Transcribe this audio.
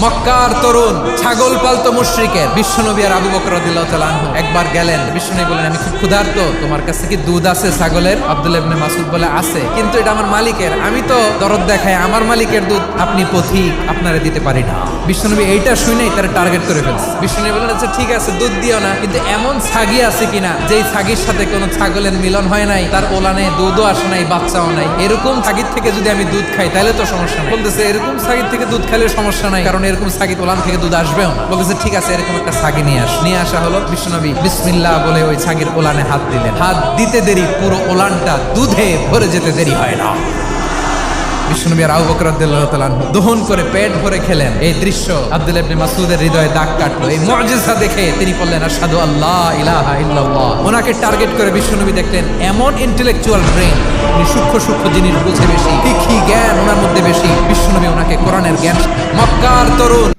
মক্কার তরুণ ছাগল পালতো মুশরিকের বিশ্বনবী আর আবু বকর রাদিয়াল্লাহু তাআলা আনহু একবার গেলেন, বিশ্বনবী বললেন আমি খুব ক্ষুধার্ত, তোমার কাছে কি দুধ আছে ছাগলের? আব্দুল্লাহ ইবনে মাসউদ বলে আছে, কিন্তু এটা আমার মালিকের, আমি তো দরদ দেখাই আমার মালিকের দুধ আপনি পথিক, আপনারে দিতে পারি না। বিশ্বনবী এইটা শুনেই তার টার্গেট করে ফেলছে। বিশ্বনবী বললেন আচ্ছা ঠিক আছে দুধ দিও না, কিন্তু এমন ছাগি আছে কিনা যেই ছাগির সাথে কোনো ছাগলের মিলন হয় নাই, তার ওলানে দুধও আসে নাই বাচ্চাও নাই, এরকম ছাগির থেকে যদি আমি দুধ খাই তাহলে তো সমস্যা নাই। বলতেছে এরকম ছাগির থেকে দুধ খেলে সমস্যা নাই, কারণ এরকম ছাগির ওলান থেকে দুধ আসবেও না। বলতেছে ঠিক আছে এরকম একটা ছাগি নিয়ে আসা হলো। বিশ্বনবী বিসমিল্লাহ বলে ওই ছাগির ওলানে হাত দিলেন। হাত দিতে দেরি পুরো ওলানটা দুধে ভরে যেতে দেরি হয় না। বিশ্বনবী আর আবু বকর রাদিয়াল্লাহু তাআলা আনহু দহন করে পেট ভরে খেলেন। এই দৃশ্য আব্দুল্লাহ ইবনে মাসউদের হৃদয়ে দাগ কাটলো। এই মুজিজা দেখে তিনি বললেন আশহাদু আল্লা ইলাহা ইল্লাল্লাহ। ওনাকে টার্গেট করে বিশ্বনবী দেখলেন এমন ইন্টেলেকচুয়াল ব্রেন, উনি সূক্ষ্ম জিনিস বুঝে বেশি, ফিকহি জ্ঞান ওনার মধ্যে বেশি। বিশ্বনবী ওনাকে কোরআনের জ্ঞান। মক্কার তরুণ